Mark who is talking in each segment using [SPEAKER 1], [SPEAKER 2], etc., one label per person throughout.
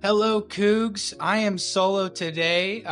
[SPEAKER 1] Hello, Cougs. I am solo today.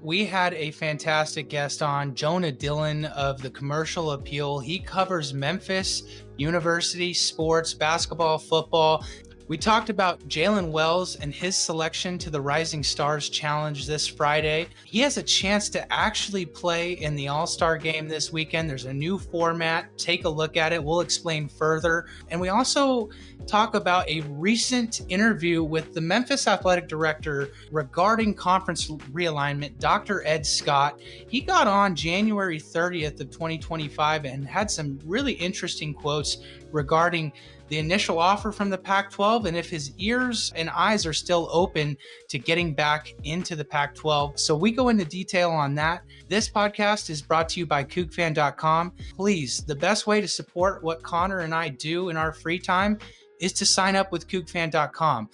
[SPEAKER 1] We had a fantastic guest on, Jonah Dylan of the Commercial Appeal. He covers Memphis University sports, basketball, football. We talked about Jaylen Wells and his selection to the Rising Stars Challenge this Friday. He has a chance to actually play in the All-Star game this weekend. There's a new format. Take a look at it. We'll explain further. And we also talk about a recent interview with the Memphis athletic director regarding conference realignment, Dr. Ed Scott. He got on January 30th of 2025 and had some really interesting quotes regarding the initial offer from the Pac-12 and if his ears and eyes are still open to getting back into the Pac-12. So we go into detail on that. This podcast is brought to you by CougFan.com. Please, the best way to support what Connor and I do in our free time is to sign up with CougFan.com.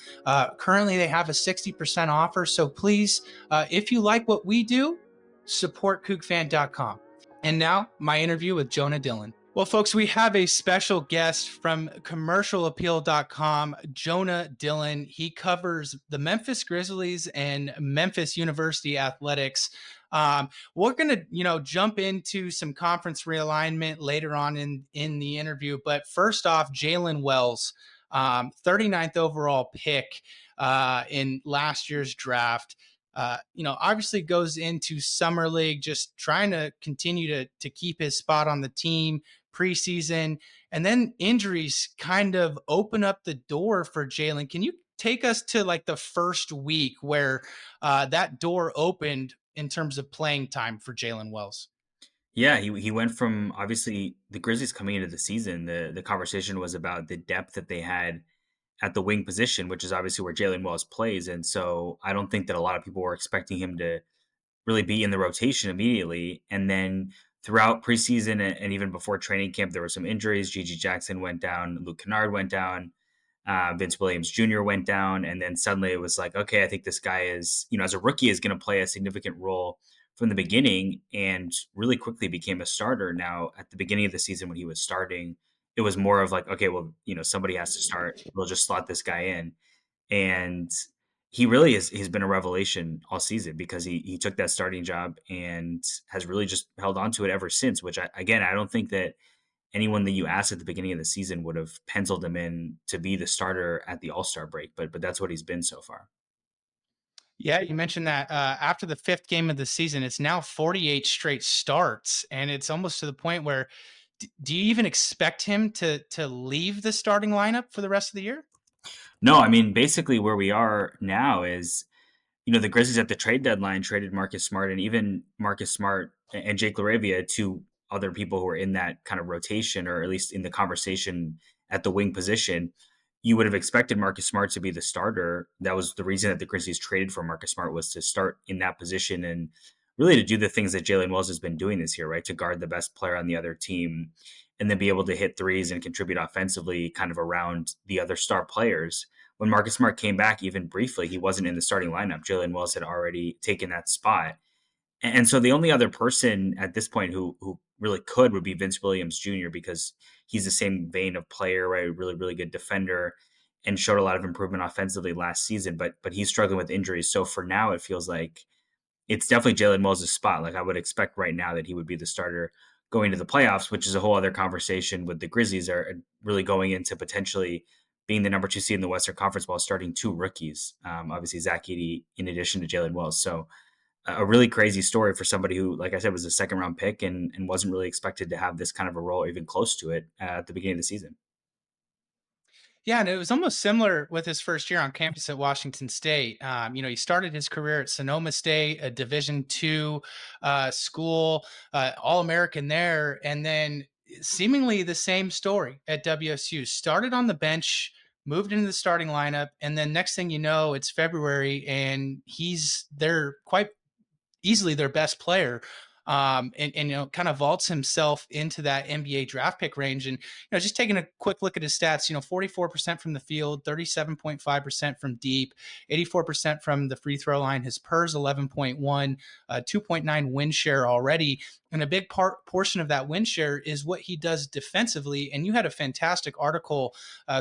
[SPEAKER 1] Currently, they have a 60% offer. So please, if you like what we do, support CougFan.com. And now, my interview with Jonah Dylan. Well, folks, we have a special guest from commercialappeal.com, Jonah Dylan. He covers the Memphis Grizzlies and Memphis University Athletics. We're going to, jump into some conference realignment later on in the interview. But first off, Jaylen Wells, 39th overall pick in last year's draft. Obviously goes into summer league, just trying to continue to keep his spot on the team preseason, and then injuries kind of open up the door for Jaylen. Can you take us to like the first week where that door opened in terms of playing time for Jaylen Wells?
[SPEAKER 2] Yeah, he went from obviously the Grizzlies coming into the season. The conversation was about the depth that they had at the wing position, which is obviously where Jaylen Wells plays. And so I don't think that a lot of people were expecting him to really be in the rotation immediately. And then throughout preseason and even before training camp, there were some injuries. Gigi Jackson went down, Luke Kennard went down, Vince Williams Jr. went down. And then suddenly it was like, okay, I think this guy is, as a rookie, is going to play a significant role from the beginning, and really quickly became a starter. Now, at the beginning of the season when he was starting, it was more of like, okay, well, somebody has to start. We'll just slot this guy in. And he really has been a revelation all season because he took that starting job and has really just held on to it ever since, which I don't think that anyone that you asked at the beginning of the season would have penciled him in to be the starter at the All-Star break, but that's what he's been so far.
[SPEAKER 1] Yeah, you mentioned that after the fifth game of the season, it's now 48 straight starts, and it's almost to the point where do you even expect him to leave the starting lineup for the rest of the year?
[SPEAKER 2] No, I mean, basically where we are now is, the Grizzlies at the trade deadline traded Marcus Smart, and even Marcus Smart and Jake LaRavia, two other people who are in that kind of rotation, or at least in the conversation at the wing position. You would have expected Marcus Smart to be the starter. That was the reason that the Grizzlies traded for Marcus Smart, was to start in that position and really to do the things that Jaylen Wells has been doing this year, right? To guard the best player on the other team and then be able to hit threes and contribute offensively kind of around the other star players. When Marcus Smart came back, even briefly, he wasn't in the starting lineup. Jaylen Wells had already taken that spot. And so the only other person at this point who really could would be Vince Williams Jr., because he's the same vein of player, right? Really, really good defender and showed a lot of improvement offensively last season, but he's struggling with injuries. So for now, it feels like it's definitely Jaylen Wells' spot. Like I would expect right now that he would be the starter going to the playoffs, which is a whole other conversation with the Grizzlies are really going into potentially being the number 2 seed in the Western Conference while starting 2 rookies. Obviously Zach Edey in addition to Jaylen Wells. So a really crazy story for somebody who, like I said, was a second round pick and wasn't really expected to have this kind of a role, even close to it at the beginning of the season.
[SPEAKER 1] Yeah, and it was almost similar with his first year on campus at Washington State. He started his career at Sonoma State, a Division II school, All-American there, and then seemingly the same story at WSU. Started on the bench, moved into the starting lineup, and then next thing you know, it's February, and he's quite easily their best player. and kind of vaults himself into that NBA draft pick range. And just taking a quick look at his stats, 44% from the field, 37.5% from deep, 84% from the free throw line. His PER's 11.1, 2.9 win share already. And a big portion of that win share is what he does defensively. And you had a fantastic article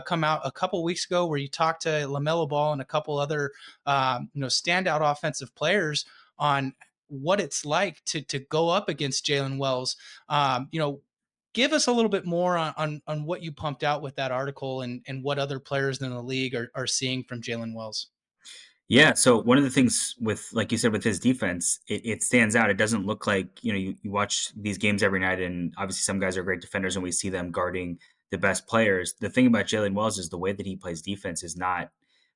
[SPEAKER 1] come out a couple weeks ago where you talked to LaMelo Ball and a couple other standout offensive players on what it's like to go up against Jaylen Wells. Give us a little bit more on what you pumped out with that article and what other players in the league are seeing from Jaylen Wells.
[SPEAKER 2] Yeah. So one of the things with, like you said, with his defense, it stands out. It doesn't look like, you watch these games every night, and obviously some guys are great defenders and we see them guarding the best players. The thing about Jaylen Wells is the way that he plays defense is not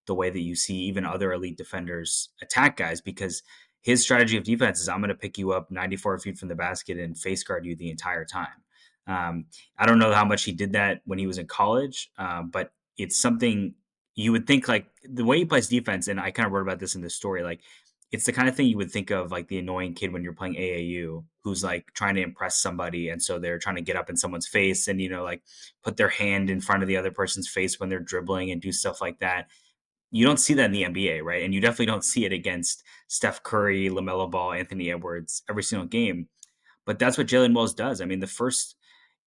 [SPEAKER 2] the way that you see even other elite defenders attack guys, because his strategy of defense is, I'm going to pick you up 94 feet from the basket and face guard you the entire time. I don't know how much he did that when he was in college, but it's something you would think, like the way he plays defense, and I kind of wrote about this in the story, like it's the kind of thing you would think of like the annoying kid when you're playing AAU who's like trying to impress somebody. And so they're trying to get up in someone's face and, like put their hand in front of the other person's face when they're dribbling and do stuff like that. You don't see that in the NBA, right? And you definitely don't see it against Steph Curry, LaMelo Ball, Anthony Edwards every single game. But that's what Jaylen Wells does. I mean,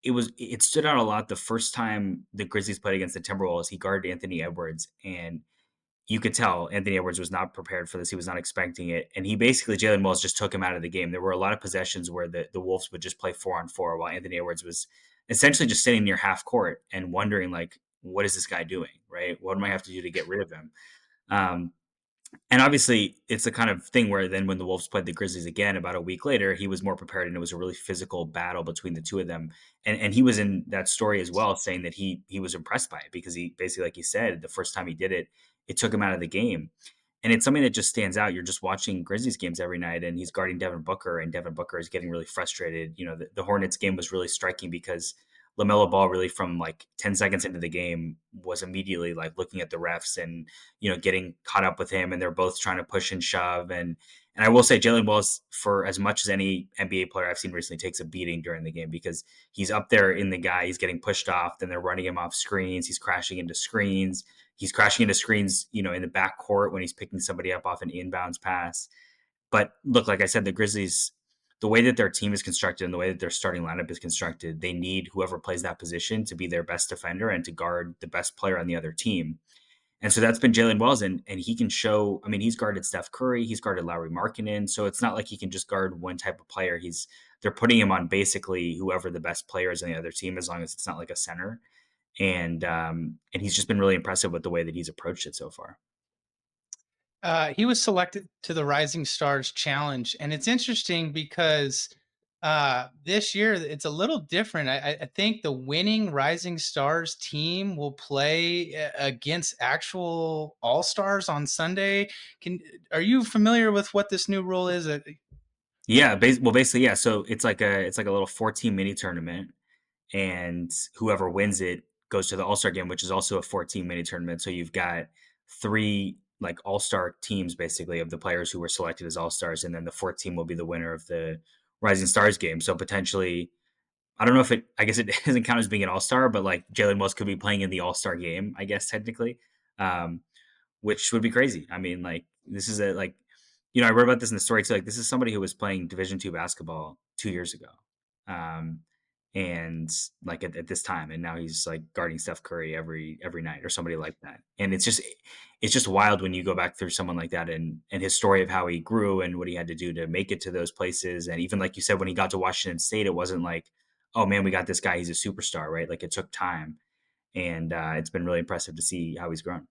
[SPEAKER 2] it stood out a lot the first time the Grizzlies played against the Timberwolves. He guarded Anthony Edwards, and you could tell Anthony Edwards was not prepared for this. He was not expecting it. And Jaylen Wells just took him out of the game. There were a lot of possessions where the Wolves would just play 4-on-4 while Anthony Edwards was essentially just sitting near half court and wondering, like, what is this guy doing? Right? What do I have to do to get rid of him? Um, and obviously, it's the kind of thing where then when the Wolves played the Grizzlies again about a week later, he was more prepared, and it was a really physical battle between the two of them. And he was in that story as well, saying that he was impressed by it because he basically, like he said, the first time he did it, it took him out of the game. And it's something that just stands out. You're just watching Grizzlies games every night, and he's guarding Devin Booker, and Devin Booker is getting really frustrated. The Hornets game was really striking because LaMelo Ball really from like 10 seconds into the game was immediately like looking at the refs and, getting caught up with him, and they're both trying to push and shove. And I will say Jaylen Wells, for as much as any NBA player I've seen recently, takes a beating during the game because he's up there in the guy, he's getting pushed off, then they're running him off screens, he's crashing into screens, in the back court when he's picking somebody up off an inbounds pass. But look, like I said, the Grizzlies, the way that their team is constructed and the way that their starting lineup is constructed, they need whoever plays that position to be their best defender and to guard the best player on the other team. And so that's been Jaylen Wells, and he can show. I mean, he's guarded Steph Curry, he's guarded Lauri Markkanen, so it's not like he can just guard one type of player. They're putting him on basically whoever the best player is on the other team, as long as it's not like a center. And he's just been really impressive with the way that he's approached it so far.
[SPEAKER 1] He was selected to the Rising Stars Challenge, and it's interesting because this year it's a little different. I think the winning Rising Stars team will play against actual All Stars on Sunday. Are you familiar with what this new rule is?
[SPEAKER 2] Yeah, basically, yeah. So it's like a little 14 mini tournament, and whoever wins it goes to the All-Star game, which is also a 14 mini tournament. So you've got three like All-Star teams basically of the players who were selected as All-Stars, and then the fourth team will be the winner of the Rising Stars game. So potentially, I don't know if I guess it doesn't count as being an All-Star, but like Jaylen Wells could be playing in the All-Star game, I guess technically. Um, which would be crazy. I mean, like this is I wrote about this in the story too. Like this is somebody who was playing Division II basketball 2 years ago, um, and like at this time, and now he's like guarding Steph Curry every night or somebody like that. And it's just wild when you go back through someone like that and his story of how he grew and what he had to do to make it to those places. And even like you said, when he got to Washington State, it wasn't like, oh man, we got this guy, he's a superstar, right? Like it took time, and it's been really impressive to see how he's grown.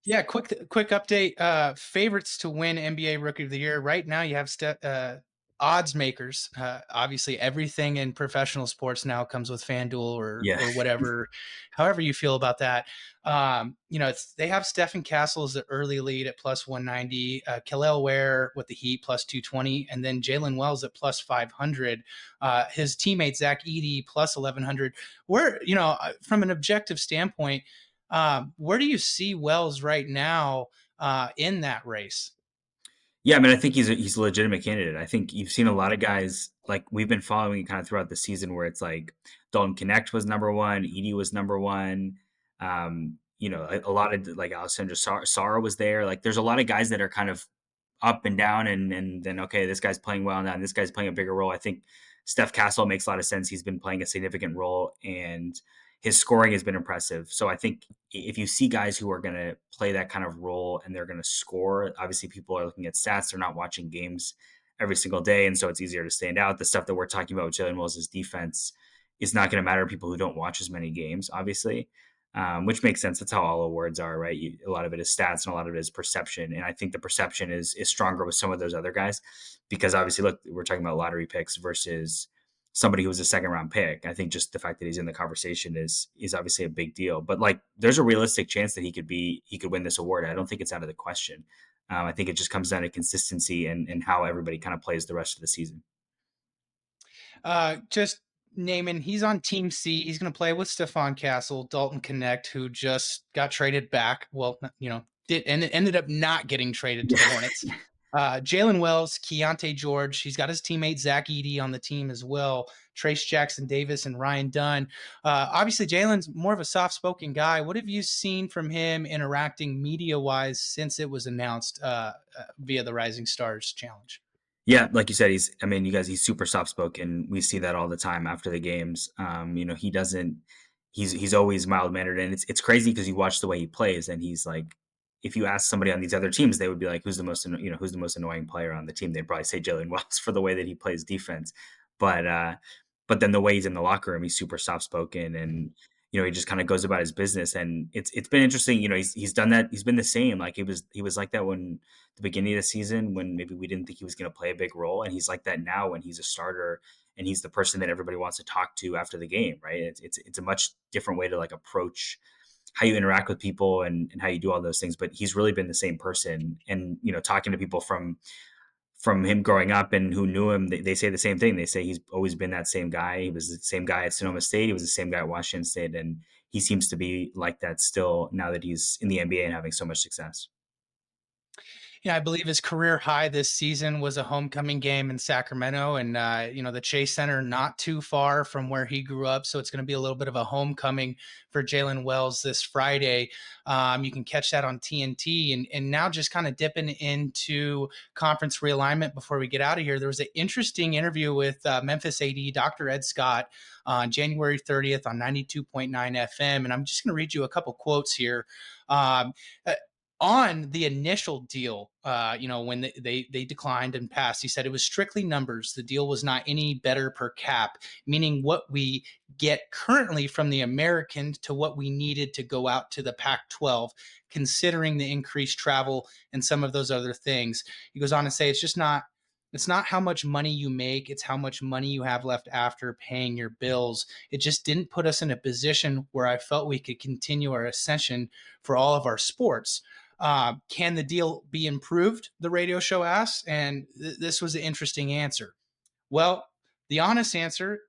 [SPEAKER 1] Yeah, quick update. Favorites to win NBA Rookie of the Year right now. You have odds makers. Obviously, everything in professional sports now comes with FanDuel
[SPEAKER 2] Yeah.
[SPEAKER 1] or whatever, however you feel about that. They have Stephen Castle as the early lead at plus 190, Kel'el Ware with the Heat plus 220, and then Jaylen Wells at plus 500. His teammate Zach Edey plus 1100. Where from an objective standpoint. Where do you see Wells right now in that race?
[SPEAKER 2] Yeah, I mean, I think he's a legitimate candidate. I think you've seen a lot of guys like we've been following kind of throughout the season where it's like Dalton Connect was number one, Edie was number one. A lot of like Alessandro Sara was there. Like, there's a lot of guys that are kind of up and down, and then okay, this guy's playing well now, and this guy's playing a bigger role. I think Steph Castle makes a lot of sense. He's been playing a significant role, and his scoring has been impressive. So I think if you see guys who are going to play that kind of role and they're going to score, obviously people are looking at stats. They're not watching games every single day, and so it's easier to stand out. The stuff that we're talking about with Jaylen Wells' defense is not going to matter to people who don't watch as many games, obviously. Which makes sense. That's how all awards are, right? A lot of it is stats and a lot of it is perception. And I think the perception is stronger with some of those other guys because obviously, look, we're talking about lottery picks versus somebody who was a second round pick. I think just the fact that he's in the conversation is obviously a big deal. But like, there's a realistic chance that he could win this award. I don't think it's out of the question. I think it just comes down to consistency and how everybody kind of plays the rest of the season.
[SPEAKER 1] Just naming, he's on Team C. He's going to play with Stephon Castle, Dalton Connect, who just got traded back. Well, ended up not getting traded to the Hornets. Jaylen Wells, Keontae George. He's got his teammate Zach Edey on the team as well. Trace Jackson Davis and Ryan Dunn. Obviously, Jaylen's more of a soft-spoken guy. What have you seen from him interacting media-wise since it was announced via the Rising Stars Challenge?
[SPEAKER 2] Yeah, like you said, he's super soft spoken. We see that all the time after the games. He doesn't. He's always mild mannered, and it's crazy because you watch the way he plays, and he's like, if you ask somebody on these other teams, they would be like, who's the most annoying player on the team? They'd probably say Jaylen Wells for the way that he plays defense, but then the way he's in the locker room, he's super soft spoken, and he just kind of goes about his business, and it's been interesting. He's done that. He's been the same. Like he was like that when the beginning of the season when maybe we didn't think he was going to play a big role, and he's like that now when he's a starter and he's the person that everybody wants to talk to after the game, right? It's a much different way to like approach how you interact with people and how you do all those things. But he's really been the same person, and talking to people from him growing up and who knew him, they say the same thing. They say he's always been that same guy. He was the same guy at Sonoma State. He was the same guy at Washington State. And he seems to be like that still now that he's in the NBA and having so much success.
[SPEAKER 1] Yeah, I believe his career high this season was a homecoming game in Sacramento, and the Chase Center not too far from where he grew up, so it's going to be a little bit of a homecoming for Jaylen Wells this Friday. You can catch that on TNT, and now just kind of dipping into conference realignment before we get out of here. There was an interesting interview with Memphis AD Dr. Ed Scott on January 30th on 92.9 FM, and I'm just going to read you a couple quotes here. Um, on the initial deal, when they declined and passed, he said it was strictly numbers. The deal was not any better per cap, meaning what we get currently from the American to what we needed to go out to the Pac-12, considering the increased travel and some of those other things. He goes on to say it's not how much money you make, it's how much money you have left after paying your bills. It just didn't put us in a position where I felt we could continue our ascension for all of our sports. Can the deal be improved? The radio show asked, and this was an interesting answer. Well, the honest answer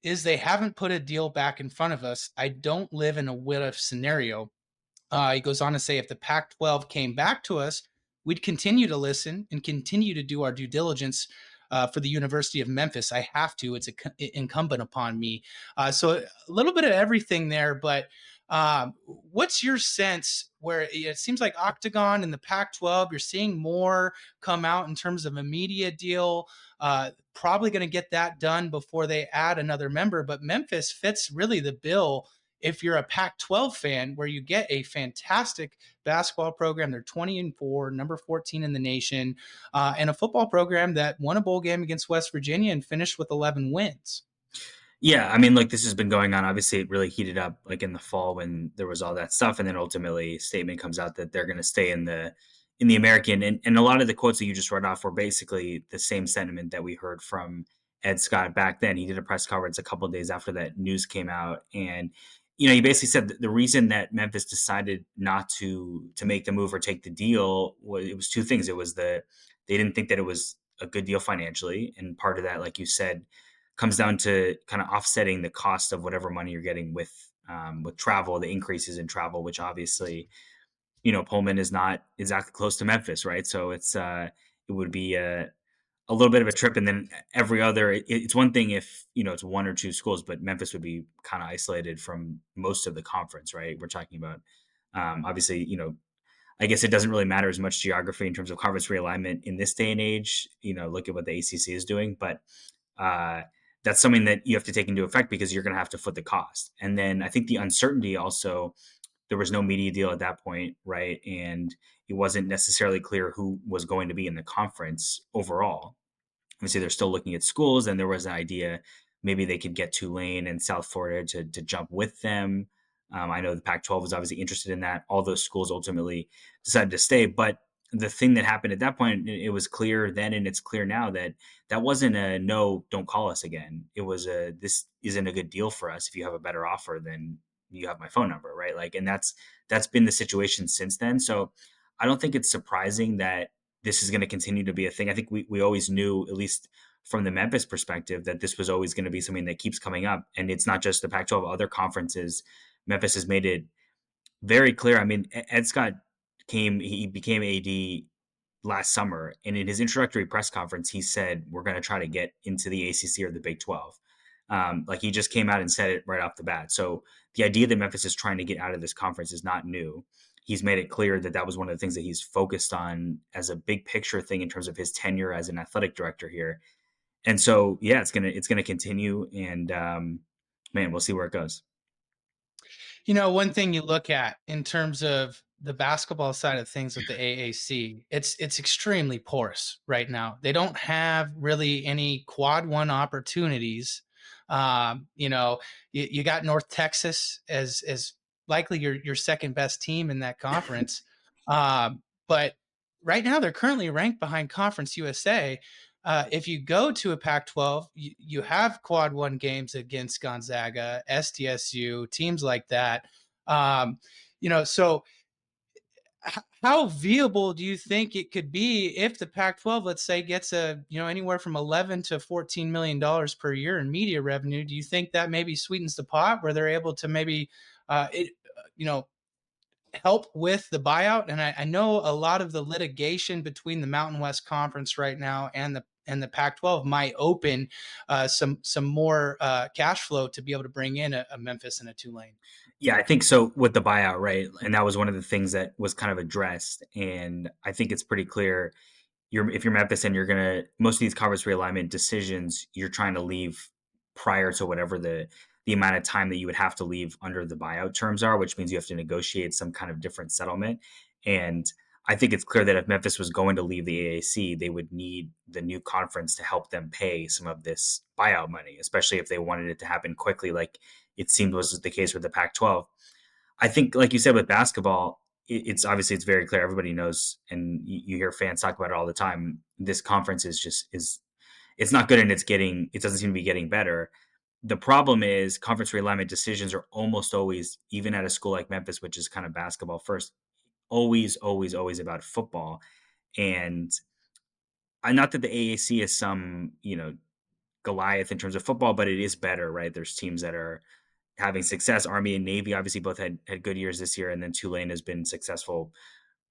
[SPEAKER 1] is they haven't put a deal back in front of us. I don't live in a what if scenario. He goes on to say, if the Pac 12 came back to us, we'd continue to listen and continue to do our due diligence for the University of Memphis. I have to. It's incumbent upon me. So a little bit of everything there, but what's your sense where it seems like Octagon and the Pac-12, you're seeing more come out in terms of a media deal, probably going to get that done before they add another member, but Memphis fits really the bill if you're a Pac-12 fan, where you get a fantastic basketball program. They're 20-4, number 14 in the nation, and a football program that won a bowl game against West Virginia and finished with 11 wins.
[SPEAKER 2] Yeah, I mean, like this has been going on. Obviously, it really heated up like in the fall when there was all that stuff, and then ultimately, a statement comes out that they're going to stay in the American. And a lot of the quotes that you just read off were basically the same sentiment that we heard from Ed Scott back then. He did a press conference a couple of days after that news came out, and he basically said that the reason that Memphis decided not to make the move or take the deal was two things. It was they didn't think that it was a good deal financially, and part of that, like you said, comes down to kind of offsetting the cost of whatever money you're getting with travel, the increases in travel, which obviously, Pullman is not exactly close to Memphis, right? So it would be a little bit of a trip, and then every other. It's one thing if it's one or two schools, but Memphis would be kind of isolated from most of the conference, right? We're talking about obviously, I guess it doesn't really matter as much geography in terms of conference realignment in this day and age. Look at what the ACC is doing, but uh, that's something that you have to take into effect because you're going to have to foot the cost. And then I think the uncertainty also, there was no media deal at that point, right? And it wasn't necessarily clear who was going to be in the conference overall. Obviously, they're still looking at schools, and there was an idea maybe they could get Tulane and South Florida to jump with them. I know the Pac-12 was obviously interested in that. All those schools ultimately decided to stay, but the thing that happened at that point, it was clear then, and it's clear now that that wasn't a no, don't call us again. It was a this isn't a good deal for us. If you have a better offer, then you have my phone number, right? Like, and that's been the situation since then. So I don't think it's surprising that this is going to continue to be a thing. I think we always knew, at least from the Memphis perspective, that this was always going to be something that keeps coming up. And it's not just the Pac 12, other conferences. Memphis has made it very clear. I mean, Ed Scott he became AD last summer, and in his introductory press conference, he said, "We're going to try to get into the ACC or the Big 12." Like, he just came out and said it right off the bat. So the idea that Memphis is trying to get out of this conference is not new. He's made it clear that that was one of the things that he's focused on as a big picture thing in terms of his tenure as an athletic director here. And so, yeah, it's gonna continue, and man, we'll see where it goes.
[SPEAKER 1] One thing you look at in terms of the basketball side of things with the AAC, it's extremely porous right now. They don't have really any quad one opportunities. You got North Texas as likely your second best team in that conference, but right now they're currently ranked behind Conference USA. If you go to a Pac-12, you have quad one games against Gonzaga, SDSU, teams like that. So how viable do you think it could be if the Pac-12, let's say, gets anywhere from 11 to 14 million dollars per year in media revenue? Do you think that maybe sweetens the pot where they're able to maybe you know help with the buyout? And I know a lot of the litigation between the Mountain West Conference right now and the Pac-12 might open some more cash flow to be able to bring in a Memphis and a Tulane.
[SPEAKER 2] Yeah, I think so with the buyout, right? And that was one of the things that was kind of addressed. And I think it's pretty clear if you're Memphis and you're gonna most of these conference realignment decisions, you're trying to leave prior to whatever the amount of time that you would have to leave under the buyout terms are, which means you have to negotiate some kind of different settlement. And I think it's clear that if Memphis was going to leave the AAC, they would need the new conference to help them pay some of this buyout money, especially if they wanted it to happen quickly, like it seemed was the case with the Pac-12. I think, like you said, with basketball, it's obviously it's very clear. Everybody knows, and you hear fans talk about it all the time. This conference is it's not good, and it doesn't seem to be getting better. The problem is conference realignment decisions are almost always, even at a school like Memphis, which is kind of basketball first, always, always, always about football. And not that the AAC is some Goliath in terms of football, but it is better, right? There's teams that are having success. Army and Navy obviously both had good years this year, and then Tulane has been successful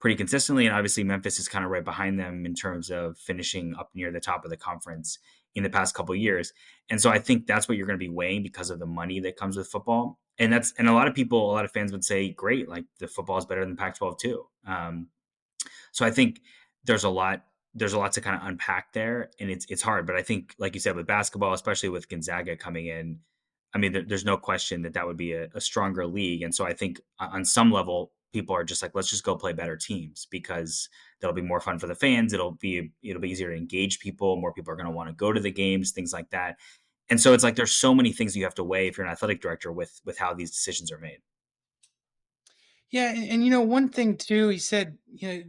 [SPEAKER 2] pretty consistently, and obviously Memphis is kind of right behind them in terms of finishing up near the top of the conference in the past couple of years. And so I think that's what you're going to be weighing because of the money that comes with football. And a lot of fans would say, great, like the football is better than Pac-12 too. So I think there's a lot there's a lot to kind of unpack there, and it's hard. But I think, like you said, with basketball, especially with Gonzaga coming in, I mean, there's no question that that would be a stronger league. And so I think on some level, people are just like, let's just go play better teams because that'll be more fun for the fans. It'll be easier to engage people. More people are going to want to go to the games, things like that. And so it's like there's so many things you have to weigh if you're an athletic director with how these decisions are made.
[SPEAKER 1] Yeah, and one thing too, he said,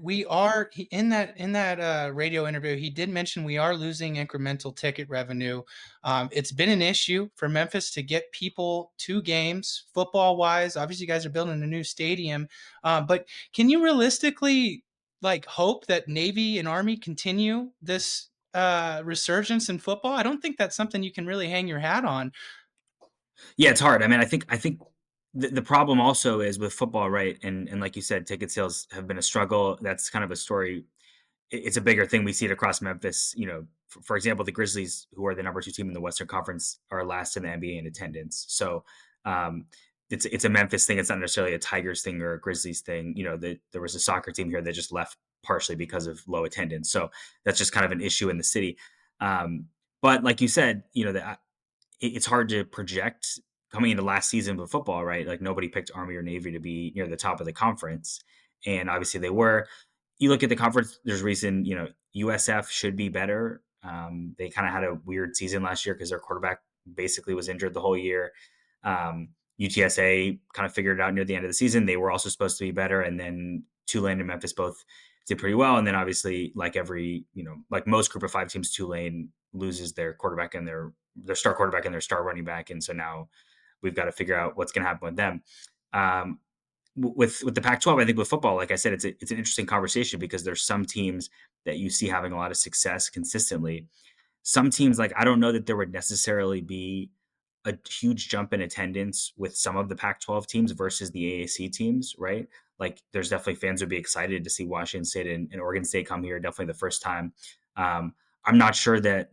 [SPEAKER 1] we are in that radio interview, he did mention we are losing incremental ticket revenue. It's been an issue for Memphis to get people to games, football wise. Obviously, you guys are building a new stadium, but can you realistically like hope that Navy and Army continue this resurgence in football? I don't think that's something you can really hang your hat on.
[SPEAKER 2] Yeah, it's hard. I mean, I think the problem also is with football, right? And like you said, ticket sales have been a struggle. That's kind of a story it's a bigger thing. We see it across Memphis. For example, the Grizzlies, who are the number 2 team in the Western Conference, are last in the NBA in attendance. So um, it's a Memphis thing. It's not necessarily a Tigers thing or a Grizzlies thing. There was a soccer team here that just left partially because of low attendance. So that's just kind of an issue in the city. Um, but like you said, it's hard to project coming into last season of football, right? Like nobody picked Army or Navy to be near the top of the conference, and obviously they were. You look at the conference, there's reason, USF should be better. They kind of had a weird season last year because their quarterback basically was injured the whole year. UTSA kind of figured it out near the end of the season. They were also supposed to be better. And then Tulane and Memphis both did pretty well. And then obviously, like most group of 5 teams, Tulane loses their quarterback and their star quarterback and their star running back. And so now we've got to figure out what's going to happen with them. With the Pac-12, I think with football, like I said, it's an interesting conversation because there's some teams that you see having a lot of success consistently. Some teams, like I don't know that there would necessarily be a huge jump in attendance with some of the Pac-12 teams versus the AAC teams, right? Like there's definitely fans would be excited to see Washington State and Oregon State come here, definitely the first time. I'm not sure that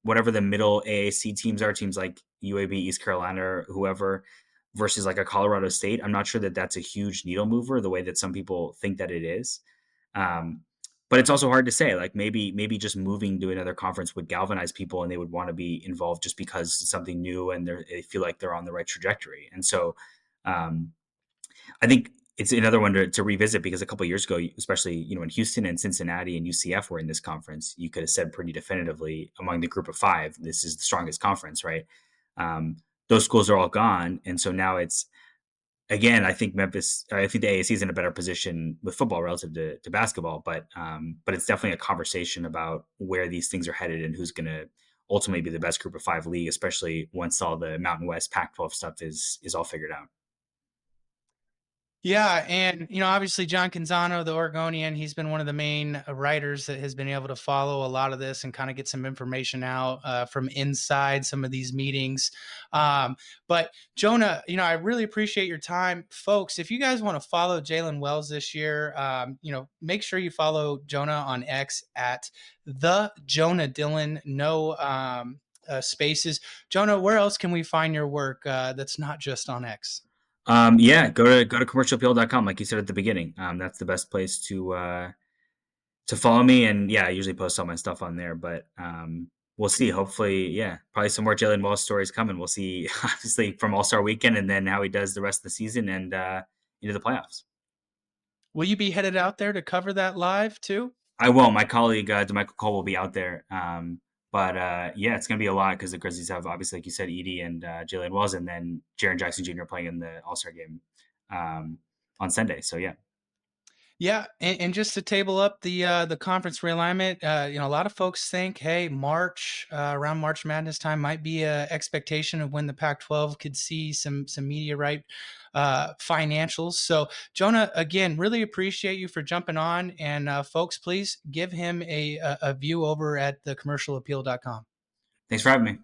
[SPEAKER 2] whatever the middle AAC teams are, teams like UAB, East Carolina, or whoever, versus like a Colorado State, I'm not sure that that's a huge needle mover the way that some people think that it is. But it's also hard to say. Like maybe just moving to another conference would galvanize people, and they would want to be involved just because it's something new and they feel like they're on the right trajectory. And so, I think it's another one to revisit because a couple of years ago, especially when Houston and Cincinnati and UCF were in this conference, you could have said pretty definitively among the group of 5, this is the strongest conference, right? Those schools are all gone, and so now it's again. I think the AAC is in a better position with football relative to basketball, but it's definitely a conversation about where these things are headed and who's going to ultimately be the best group of 5 league, especially once all the Mountain West Pac-12 stuff is all figured out.
[SPEAKER 1] Yeah, and obviously John Canzano, the Oregonian, he's been one of the main writers that has been able to follow a lot of this and kind of get some information out from inside some of these meetings. But Jonah, I really appreciate your time, folks. If you guys want to follow Jaylen Wells this year, make sure you follow Jonah on X at the Jonah Dylan. No spaces. Jonah, where else can we find your work that's not just on X?
[SPEAKER 2] Yeah, go to commercialappeal.com, like you said at the beginning. That's the best place to follow me. And yeah, I usually post all my stuff on there, but we'll see. Hopefully, yeah, probably some more Jaylen Wells stories coming. We'll see, obviously, from All-Star Weekend and then how he does the rest of the season and into the playoffs.
[SPEAKER 1] Will you be headed out there to cover that live too?
[SPEAKER 2] I will. My colleague, DeMichael Cole, will be out there. But yeah, it's going to be a lot because the Grizzlies have, obviously, like you said, Edie and Jaylen Wells, and then Jaren Jackson Jr. playing in the All-Star game on Sunday. So yeah.
[SPEAKER 1] Yeah, and just to table up the conference realignment, a lot of folks think, hey, March around March Madness time might be a expectation of when the Pac-12 could see some media right financials. So Jonah, again, really appreciate you for jumping on, and folks, please give him a view over at thecommercialappeal.com.
[SPEAKER 2] Thanks for having me.